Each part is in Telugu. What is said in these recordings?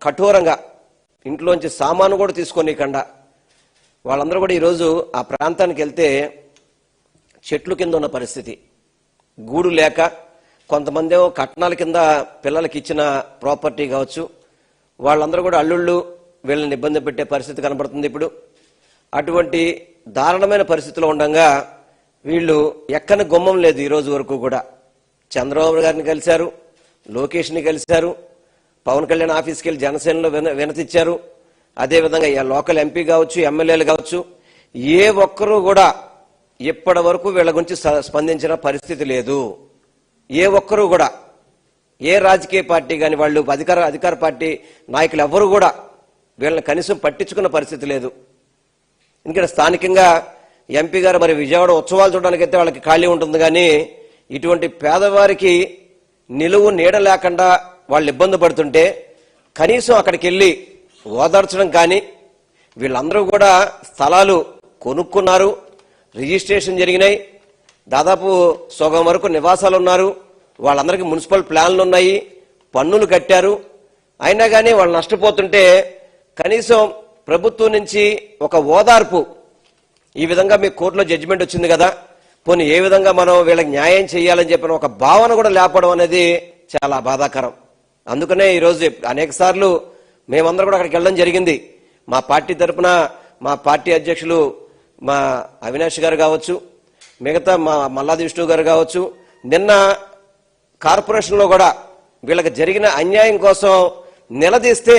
కఠోరంగా ఇంట్లోంచి సామాను కూడా తీసుకోనికుండా వాళ్ళందరూ కూడా ఈరోజు ఆ ప్రాంతానికి వెళ్తే చెట్లు కింద ఉన్న పరిస్థితి, గూడు లేక కొంతమంది ఏమో కట్నాల కింద పిల్లలకి ఇచ్చిన ప్రాపర్టీ కావచ్చు, వాళ్ళందరూ కూడా అల్లుళ్ళు వీళ్ళని ఇబ్బంది పెట్టే పరిస్థితి కనబడుతుంది. ఇప్పుడు అటువంటి దారుణమైన పరిస్థితిలో ఉండగా వీళ్ళు ఎక్కని గుమ్మం లేదు. ఈ రోజు వరకు కూడా చంద్రబాబు గారిని కలిశారు, లోకేష్ని కలిశారు, పవన్ కళ్యాణ్ ఆఫీస్కి వెళ్ళి జనసేనలో వినతిచ్చారు. అదేవిధంగా లోకల్ ఎంపీ కావచ్చు, ఎమ్మెల్యేలు కావచ్చు, ఏ ఒక్కరూ కూడా ఇప్పటి వరకు వీళ్ళ గురించి స్పందించిన పరిస్థితి లేదు. ఏ ఒక్కరూ కూడా, ఏ రాజకీయ పార్టీ కానీ వాళ్ళు అధికార పార్టీ నాయకులు ఎవరు కూడా వీళ్ళని కనీసం పట్టించుకున్న పరిస్థితి లేదు. ఎందుకంటే స్థానికంగా ఎంపీ గారు మరి విజయవాడ ఉత్సవాలు చూడడానికైతే వాళ్ళకి ఖాళీ ఉంటుంది, కానీ ఇటువంటి పేదవారికి నిలువు నీడ లేకుండా వాళ్ళు ఇబ్బంది పడుతుంటే కనీసం అక్కడికి వెళ్ళి ఓదార్చడం కానీ, వీళ్ళందరూ కూడా స్థలాలు కొనుక్కున్నారు, రిజిస్ట్రేషన్ జరిగినాయి, దాదాపు సగం వరకు నివాసాలు ఉన్నారు, వాళ్ళందరికీ మున్సిపల్ ప్లాన్లు ఉన్నాయి, పన్నులు కట్టారు. అయినా కానీ వాళ్ళు నష్టపోతుంటే కనీసం ప్రభుత్వం నుంచి ఒక ఓదార్పు, ఈ విధంగా మీ కోర్టులో జడ్జిమెంట్ వచ్చింది కదా, పోనీ ఏ విధంగా మనం వీళ్ళకి న్యాయం చేయాలని చెప్పిన ఒక భావన కూడా లేపడం అనేది చాలా బాధాకరం. అందుకనే ఈరోజు అనేక సార్లు మేమందరం కూడా అక్కడికి వెళ్ళడం జరిగింది. మా పార్టీ తరఫున మా పార్టీ అధ్యక్షులు మా అవినాష్ గారు కావచ్చు, మిగతా మా మల్లాది విష్ణు గారు కావచ్చు, నిన్న కార్పొరేషన్లో కూడా వీళ్ళకి జరిగిన అన్యాయం కోసం నిలదీస్తే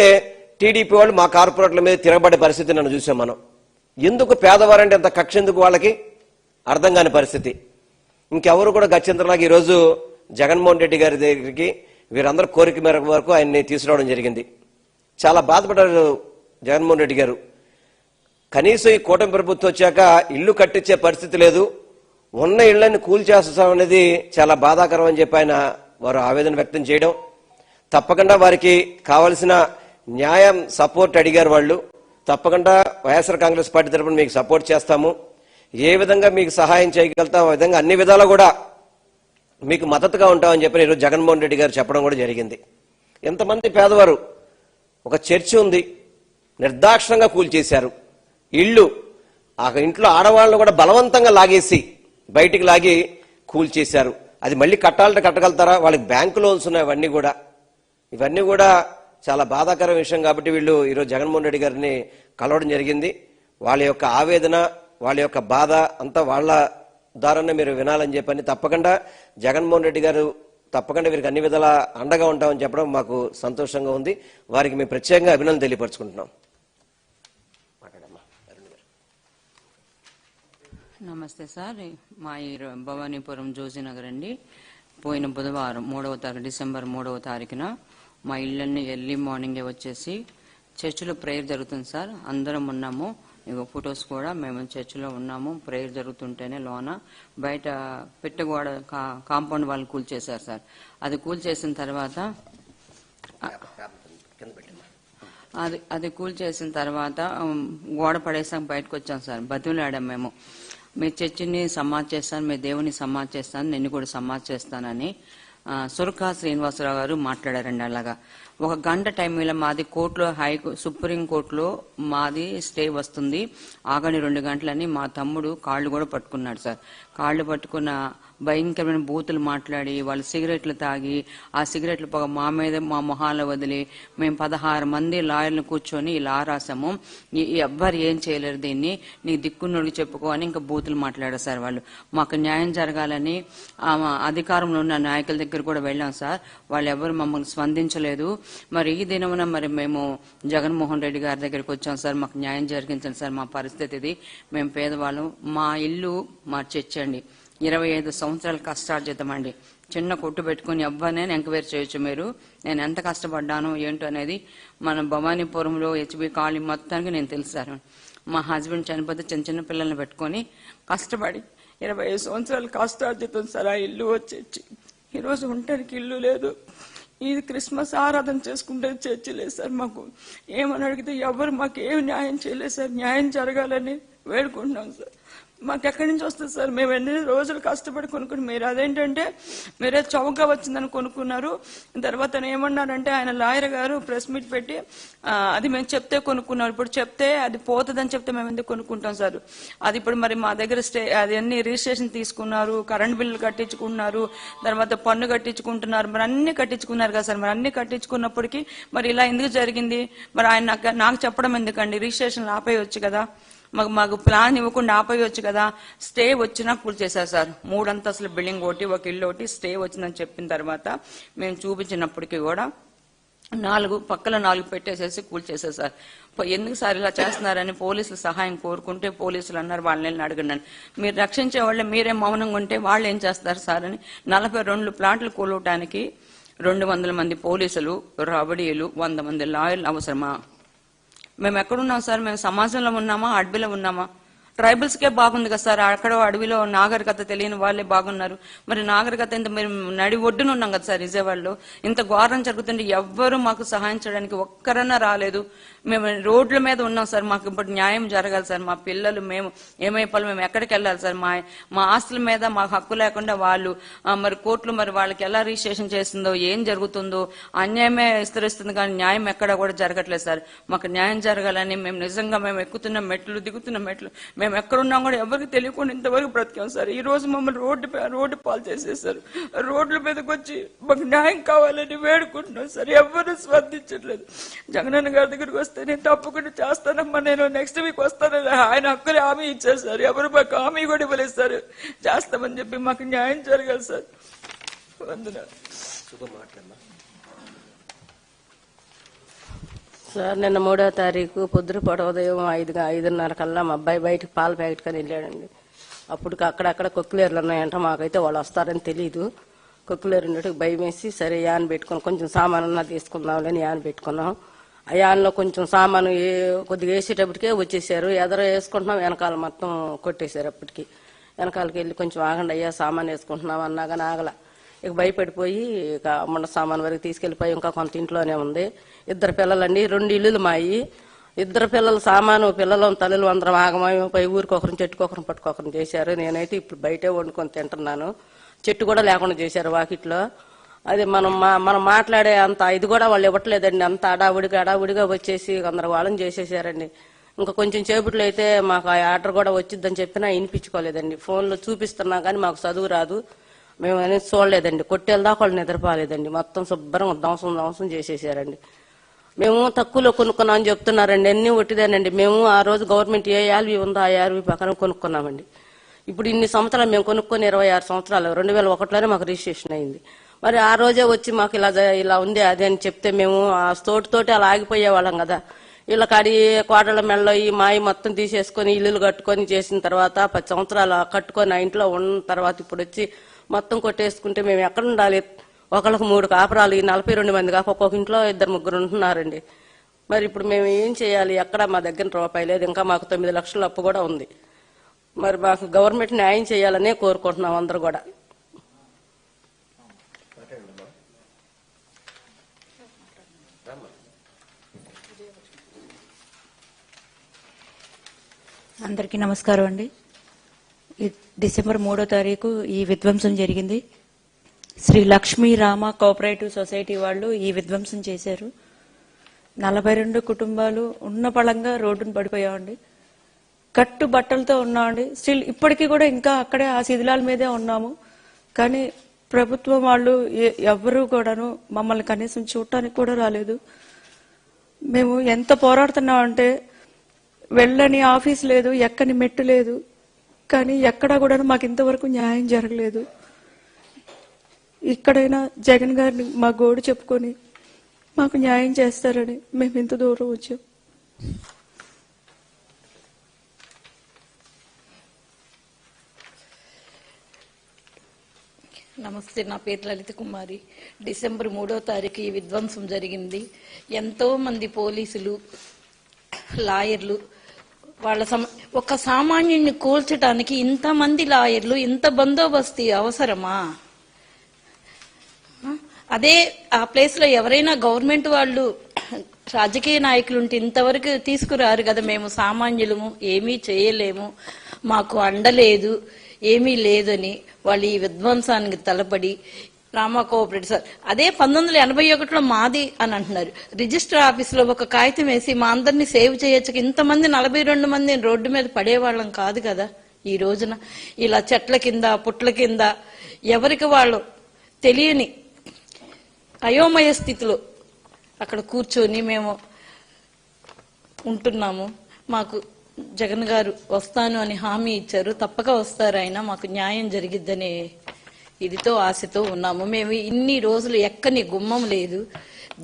టీడీపీ వాళ్ళు మా కార్పొరేట్ల మీద తిరగబడే పరిస్థితి నన్ను చూసాం. మనం ఎందుకు పేదవారంటే ఎంత కక్ష ఎందుకు వాళ్ళకి అర్థం కాని పరిస్థితి. ఇంకెవరు కూడా గత్యంతరంలాగా ఈరోజు జగన్మోహన్ రెడ్డి గారి దగ్గరికి వీరందరూ కోరిక మేరకు వరకు ఆయన్ని తీసుకురావడం జరిగింది. చాలా బాధపడ్డారు జగన్మోహన్ రెడ్డి గారు. కనీసం ఈ కూటమి ప్రభుత్వం వచ్చాక ఇల్లు కట్టించే పరిస్థితి లేదు, ఉన్న ఇళ్లను కూల్చేస్తాం అనేది చాలా బాధాకరం అని చెప్పి ఆయన వారు ఆవేదన వ్యక్తం చేయడం, తప్పకుండా వారికి కావలసిన న్యాయం సపోర్ట్ అడిగారు వాళ్ళు. తప్పకుండా వైఎస్ఆర్ కాంగ్రెస్ పార్టీ తరఫున మీకు సపోర్ట్ చేస్తాము, ఏ విధంగా మీకు సహాయం చేయగలుగుతాం ఆ విధంగా అన్ని విధాలా కూడా మీకు మద్దతుగా ఉంటామని చెప్పి ఈరోజు జగన్మోహన్ రెడ్డి గారు చెప్పడం కూడా జరిగింది. ఎంతమంది పేదవారు, ఒక చర్చి ఉంది, నిర్దాక్షిణంగా కూల్చేశారు ఇళ్ళు, ఆ ఇంట్లో ఆడవాళ్ళను కూడా బలవంతంగా లాగేసి బయటికి లాగి కూల్చేశారు. అది మళ్ళీ కట్టాలంటే కట్టగలుగుతారా? వాళ్ళకి బ్యాంకు లోన్స్ ఉన్నాయి. ఇవన్నీ కూడా చాలా బాధాకర విషయం. కాబట్టి వీళ్ళు ఈరోజు జగన్మోహన్ రెడ్డి గారిని కలవడం జరిగింది. వాళ్ళ యొక్క ఆవేదన, వాళ్ళ యొక్క బాధ అంతా వాళ్ళ ద్వారానే మీరు వినాలని చెప్పని, తప్పకుండా జగన్మోహన్ రెడ్డి గారు తప్పకుండా వీరికి అన్ని విధాలా అండగా ఉంటామని చెప్పడం మాకు సంతోషంగా ఉంది. వారికి మేము ప్రత్యేకంగా అభినందనలు తెలియపరుచుకుంటున్నాం. నమస్తే సార్, మా భవానీపురం జోజీనగర్ అండి. పోయిన బుధవారం డిసెంబర్ 3వ తారీఖున మా ఇళ్ళన్ని ఎర్లీ మార్నింగే వచ్చేసి చర్చిలో ప్రేయర్ జరుగుతుంది సార్. అందరం ఉన్నాము, ఇక ఫొటోస్ కూడా మేము చర్చిలో ఉన్నాము. ప్రేయర్ జరుగుతుంటేనే లోన బయట పెట్టగోడ కాంపౌండ్ వాళ్ళు కూల్చేశారు సార్. అది కూల్చేసిన తర్వాత గోడ పడేసాక బయటకు వచ్చాం సార్. బతులాడాం మేము, మీ చర్చిని సమాజ్ చేస్తాను, మీ దేవుని సమాజ్ చేస్తాను, నిన్ను కూడా సమాజ్ చేస్తానని సురకా శ్రీనివాసరావు గారు మాట్లాడారండి. అలాగా 1 గంట టైంలో మాది కోర్టులో సుప్రీం కోర్టులో మాది స్టే వస్తుంది, ఆగని 2 గంటలని మా తమ్ముడు కాళ్ళు కూడా పట్టుకున్నాడు సార్. కాళ్ళు పట్టుకున్న భయంకరమైన బూతులు మాట్లాడి వాళ్ళు సిగరెట్లు తాగి ఆ సిగరెట్ల పొగ మా మీద మా మొహాల్లో వదిలి మేము 16 మంది లాయర్లు కూర్చొని ఇలా రాసాము, ఎవ్వరు ఏం చేయలేరు, దీన్ని నీ దిక్కున్నోడికి చెప్పుకో అని ఇంకా బూతులు మాట్లాడారు సార్. వాళ్ళు మాకు న్యాయం జరగాలని అధికారంలో ఉన్న నాయకుల దగ్గర కూడా వెళ్ళాం సార్. వాళ్ళు ఎవరు మమ్మల్ని స్పందించలేదు. మరి ఈ దినమున మేము జగన్మోహన్ రెడ్డి గారి దగ్గరికి వచ్చాం సార్. మాకు న్యాయం జరిగించండి సార్, మా పరిస్థితి ఇది, మేము పేదవాళ్ళం, మా ఇల్లు మా చర్చ్ అండి, 25 సంవత్సరాల కష్టార్జితం అండి. చిన్న కొట్టు పెట్టుకుని ఎవ్వరినైనా ఎంక్వైరీ చేయొచ్చు మీరు, నేను ఎంత కష్టపడ్డాను ఏంటో అనేది మన భవానీపురంలో హెచ్బి కాలనీ మొత్తానికి నేను తెలుసు సార్. మా హస్బెండ్ చనిపోతే చిన్న పిల్లల్ని పెట్టుకొని కష్టపడి 25 సంవత్సరాల కష్టార్జితం సార్. ఆ ఇల్లు వచ్చేసి ఈరోజు ఉండడానికి ఇల్లు లేదు. ఇది క్రిస్మస్ ఆరాధన చేసుకుంటే చర్చి లేదు సార్. మాకు ఏమని అడిగితే ఎవరు మాకు ఏమి న్యాయం చేయలేదు సార్. న్యాయం జరగాలని వేడుకుంటున్నాం సార్. మాకు ఎక్కడి నుంచి వస్తుంది సార్? మేము ఎన్ని రోజులు కష్టపడి కొనుక్కుని మీరు అదేంటంటే మీరే చౌకగా వచ్చిందని కొనుక్కున్నారు. తర్వాత ఏమన్నారంటే ఆయన లాయర్ గారు ప్రెస్ మీట్ పెట్టి అది మేము చెప్తే కొనుక్కున్నారు. ఇప్పుడు చెప్తే అది పోతుందని చెప్తే మేము ఎందుకు కొనుక్కుంటాం సార్? అది ఇప్పుడు మరి మా దగ్గర అది అన్ని రిజిస్ట్రేషన్ తీసుకున్నారు, కరెంట్ బిల్లులు కట్టించుకున్నారు, తర్వాత పన్ను కట్టించుకుంటున్నారు, మరి అన్ని కట్టించుకున్నారు కదా సార్. మరి అన్ని కట్టించుకున్నప్పటికీ మరి ఇలా ఎందుకు జరిగింది? మరి ఆయన నాకు చెప్పడం ఎందుకండి? రిజిస్ట్రేషన్ ఆపేయొచ్చు కదా, మాకు ప్లాన్ ఇవ్వకుండా ఆపేయొచ్చు కదా. స్టే వచ్చినా కూల్చేశారు సార్. 3 అంతస్తుల బిల్డింగ్ ఒకటి, ఒక ఇల్లు ఒకటి స్టే వచ్చిందని చెప్పిన తర్వాత మేము చూపించినప్పటికీ కూడా 4 పెట్టేసేసి కూల్చేశారు సార్. ఎందుకు సార్ ఇలా చేస్తున్నారని పోలీసులు సహాయం కోరుకుంటే పోలీసులు అన్నారు వాళ్ళని వెళ్ళి అడగండి. మీరు రక్షించే వాళ్ళే మీరే మౌనంగా ఉంటే వాళ్ళు ఏం చేస్తారు సార్ అని 42 ప్లాట్లు కూలవటానికి 200 మంది పోలీసులు, రబడీలు, 100 మంది లాయర్లు అవసరమా? మేము ఎక్కడున్నాం సార్? మేము సమాజంలో ఉన్నామా, అడవిలో ఉన్నామా? ట్రైబల్స్కే బాగుంది కదా సార్. అక్కడ అడవిలో నాగరికత తెలియని వాళ్ళే బాగున్నారు. మరి నాగరికత ఇంత మేము నడి ఒడ్డున ఉన్నాం కదా సార్ విజయవాడలో. ఇంత ఘోరం జరుగుతుంటే ఎవ్వరూ మాకు సహాయం చేయడానికి ఒక్కరన్నా రాలేదు. మేము రోడ్ల మీద ఉన్నాం సార్. మాకు ఇప్పుడు న్యాయం జరగాలి సార్. మా పిల్లలు మేము ఏమైపోవాలి, మేము ఎక్కడికి వెళ్ళాలి సార్? మా ఆస్తుల మీద మాకు హక్కు లేకుండా వాళ్ళు మరి కోర్టులు మరి వాళ్ళకి ఎలా రిజిస్ట్రేషన్ చేస్తుందో, ఏం జరుగుతుందో అన్యాయమే విస్తరిస్తుంది కానీ న్యాయం ఎక్కడా కూడా జరగట్లేదు సార్. మాకు న్యాయం జరగాలని మేము నిజంగా మేము ఎక్కుతున్న మెట్లు, దిగుతున్న మెట్లు, మేము ఎక్కడున్నాం కూడా ఎవరికి తెలియకుండా ఇంతవరకు బ్రతికాం సార్. ఈ రోజు మమ్మల్ని రోడ్డు పాలు చేసేసారు. రోడ్ల మీదకి వచ్చి మాకు న్యాయం కావాలని వేడుకుంటున్నాం సార్. ఎవరు స్పందించట్లేదు. జగనన్న గారి దగ్గరికి వస్తే నేను తప్పకుండా చేస్తానమ్మా, నేను నెక్స్ట్ వీక్ వస్తానని ఆయన హక్కులే హామీ ఇచ్చారు సార్. ఎవరు మాకు హామీ కూడా ఇవ్వలేదు సార్. చేస్తామని చెప్పి మాకు న్యాయం జరగాలి సార్. సార్ నిన్న 3వ తారీఖు పొద్దుపూట ఉదయం 5:30 కల్లా మా అబ్బాయి బయటకు పాల ప్యాకెట్ కని వెళ్ళాడండి. అప్పుడు అక్కడక్కడ కొక్కులేర్లు ఉన్నాయంట. మాకైతే వాళ్ళు వస్తారని తెలియదు. కొక్కులేరు ఉన్నట్టు భయం వేసి సరే యాన్ పెట్టుకున్నాం, కొంచెం సామాను తీసుకుందాంలని యాన్ పెట్టుకున్నాం. ఆ యాన్లో కొంచెం సామాను కొద్దిగా వేసేటప్పటికే వచ్చేసారు. ఎదర వేసుకుంటున్నాం, వెనకాల మొత్తం కొట్టేశారు. అప్పటికి వెనకాలకి వెళ్ళి కొంచెం ఆగండి అయ్యా సామాను వేసుకుంటున్నాం అన్నా కానీ ఆగల. ఇక భయపడిపోయి ఇక మొండ సామాను వరకు తీసుకెళ్లిపోయి ఇంకా కొంత ఇంట్లోనే ఉంది. 2 పిల్లలండి, 2 ఇల్లులు మాయి. 2 పిల్లలు సామాను, పిల్లలు తల్లులు అందరం ఆగమైపోయి ఊరికొకరిని చెట్టుకొకరిని పట్టుకొకరిని చేశారు. నేనైతే ఇప్పుడు బయటే వండుకొని తింటున్నాను. చెట్టు కూడా లేకుండా చేశారు వాకిట్లో. అది మనం మాట్లాడే అంత ఇది కూడా వాళ్ళు ఇవ్వట్లేదండి. అంత అడావుడిగా వచ్చేసి గందరగోళం చేసేసారండి. ఇంకా కొంచెం చేపట్లు అయితే మాకు ఆ ఆర్డర్ కూడా వచ్చిద్దని చెప్పినా వినిపించుకోలేదండి. ఫోన్లో చూపిస్తున్నా కానీ మాకు చదువు రాదు, మేము అనేది చూడలేదండి. కొట్టేళ్ళదాకా వాళ్ళు నిద్రపోలేదండి. మొత్తం శుభ్రంగా ధ్వంసం చేసేసారండి. మేము తక్కువలో కొనుక్కున్నామని చెప్తున్నారండి. అన్ని ఒట్టిదేనండి. మేము ఆ రోజు గవర్నమెంట్ ఏ యాల్వి ఉందో ఆ యాల్వి ప్రకారం కొనుక్కున్నామండి. ఇప్పుడు ఇన్ని సంవత్సరాలు మేము కొనుక్కొని 26 సంవత్సరాలు, 2001లోనే మాకు రిజిస్ట్రేషన్ అయింది. మరి ఆ రోజే వచ్చి మాకు ఇలా ఉంది అది అని చెప్తే మేము ఆ తోటి అలా ఆగిపోయే వాళ్ళం కదా. వీళ్ళ కాడి కోడళ్ళ మెళ్ళలో ఈ మాయి మొత్తం తీసేసుకొని ఇల్లులు కట్టుకొని చేసిన తర్వాత 10 సంవత్సరాలు కట్టుకొని ఆ ఇంట్లో ఉన్న తర్వాత ఇప్పుడు వచ్చి మొత్తం కొట్టేసుకుంటే మేము ఎక్కడ ఉండాలి? ఒకళ్ళకు 3 కాపురాలు, ఈ 42 మంది కాక ఒక్కొక్క ఇంట్లో 2-3 ఉంటున్నారండి. మరి ఇప్పుడు మేము ఏం చేయాలి? ఎక్కడ మా దగ్గర రూపాయి లేదు. ఇంకా మాకు 9 లక్షల అప్పు కూడా ఉంది. మరి మాకు గవర్నమెంట్ న్యాయం చేయాలనే కోరుకుంటున్నాం అందరూ కూడా. అందరికీ నమస్కారం అండి. డిసెంబర్ 3వ తారీఖు ఈ విధ్వంసం జరిగింది. శ్రీ లక్ష్మీ రామ కోఆపరేటివ్ సొసైటీ వాళ్ళు ఈ విధ్వంసం చేశారు. 42 కుటుంబాలు ఉన్న పళంగా రోడ్డును పడిపోయామండి. కట్టు బట్టలతో ఉన్నామండి. స్టిల్ ఇప్పటికీ కూడా ఇంకా అక్కడే ఆ శిథిలాల మీదే ఉన్నాము. కానీ ప్రభుత్వం వాళ్ళు ఎవ్వరూ కూడాను మమ్మల్ని కనీసం చూడటానికి కూడా రాలేదు. మేము ఎంత పోరాడుతున్నామంటే వెళ్ళని ఆఫీస్ లేదు, ఎక్కని మెట్టు లేదు. కానీ ఎక్కడా కూడా మాకు ఇంతవరకు న్యాయం జరగలేదు. ఇక్కడైనా జగన్ గారిని మా గోడు చెప్పుకొని మాకు న్యాయం చేస్తారని మేము ఇంత దూరం వచ్చాం. నమస్తే, నా పేరు లలిత కుమారి. డిసెంబర్ 3వ తారీఖు ఈ విధ్వంసం జరిగింది. ఎంతో మంది పోలీసులు, లాయర్లు వాళ్ళ ఒక సామాన్యుడిని కూల్చడానికి ఇంతమంది లాయర్లు, ఇంత బందోబస్తు అవసరమా? అదే ఆ ప్లేస్ లో ఎవరైనా గవర్నమెంట్ వాళ్ళు, రాజకీయ నాయకులు ఉంటే ఇంతవరకు తీసుకురారు కదా. మేము సామాన్యులము, ఏమీ చేయలేము. మాకు అండలేదు, ఏమీ లేదని వాళ్ళు ఈ విధ్వంసానికి తలపడి రామా కోఆపరేటివ్ సార్ అదే 1981లో మాది అని అంటున్నారు. రిజిస్టర్ ఆఫీసులో ఒక కాగితం వేసి మా అందరినీ సేవ్ చేయొచ్చు, ఇంతమంది 42 మంది రోడ్డు మీద పడేవాళ్ళం కాదు కదా. ఈ రోజున ఇలా చెట్ల కింద పుట్ల కింద ఎవరికి వాళ్ళు తెలియని అయోమయ స్థితిలో అక్కడ కూర్చొని మేము ఉంటున్నాము. మాకు జగన్ గారు వస్తాను అని హామీ ఇచ్చారు, తప్పక వస్తారు, ఆయన మాకు న్యాయం జరిగిద్దనే ఇదితో ఆశతో ఉన్నాము. మేము ఇన్ని రోజులు ఎక్కని గుమ్మం లేదు,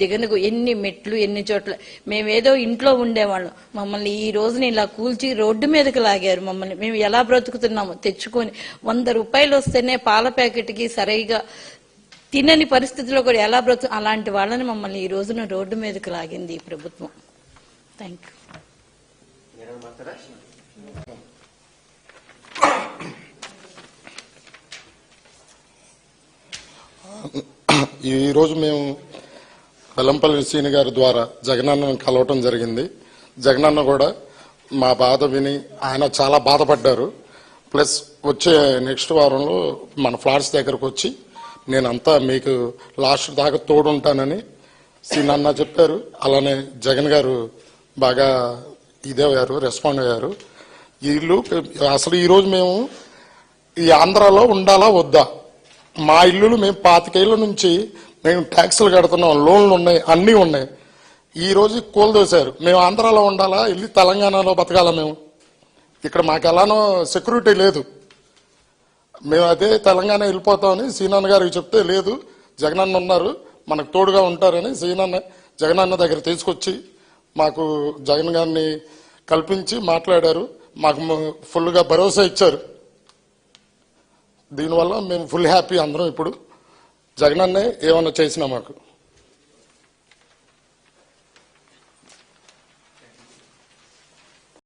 దిగను ఎన్ని మెట్లు ఎన్ని చోట్ల మేమేదో ఇంట్లో ఉండేవాళ్ళం. మమ్మల్ని ఈ రోజున ఇలా కూల్చి రోడ్డు మీదకి లాగారు. మమ్మల్ని మేము ఎలా బ్రతుకుతున్నామో తెచ్చుకొని 100 రూపాయలు వస్తేనే పాల ప్యాకెట్కి సరిగా తినని పరిస్థితిలో కూడా ఎలా అలాంటి వాళ్ళని మమ్మల్ని ఈ రోజున రోడ్డు మీదకి లాగింది ఈ ప్రభుత్వం. Thank you. ఈరోజు మేము వెల్లంపల్లి శ్రీని గారి ద్వారా జగనన్నను కలవటం జరిగింది. జగనన్న కూడా మా బాధ విని ఆయన చాలా బాధపడ్డారు. ప్లస్ వచ్చే నెక్స్ట్ వారంలో మన ఫ్లాట్స్ దగ్గరకు వచ్చి నేనంతా మీకు లాస్ట్ దాకా తోడుంటానని శ్రీనన్న చెప్పారు. అలానే జగన్ గారు బాగా ఇదయ్యారు, రెస్పాండ్ అయ్యారు. ఇల్లు అసలు ఈరోజు మేము ఈ ఆంధ్రాలో ఉండాలా వద్దా, మా ఇల్లులు మేము 25 ఏళ్ల నుంచి మేము ట్యాక్సులు కడుతున్నాం, లోన్లు ఉన్నాయి, అన్నీ ఉన్నాయి. ఈ రోజు కూలదోశారు. మేము ఆంధ్రాలో ఉండాలా, వెళ్ళి తెలంగాణలో బతకాలా? మేము ఇక్కడ మాకు ఎలానో సెక్యూరిటీ లేదు. మేము అదే తెలంగాణ వెళ్ళిపోతామని సీనన్న గారికి చెప్తే లేదు, జగనన్న ఉన్నారు మనకు తోడుగా ఉంటారని జగనన్న దగ్గర తీసుకొచ్చి మాకు జగన్ గారిని కల్పించి మాట్లాడారు. మాకు ఫుల్గా భరోసా ఇచ్చారు. దీనివల్ల మేము ఫుల్ హ్యాపీ అందరం. ఇప్పుడు జగనన్నే ఏమన్నా చేసినా మాకు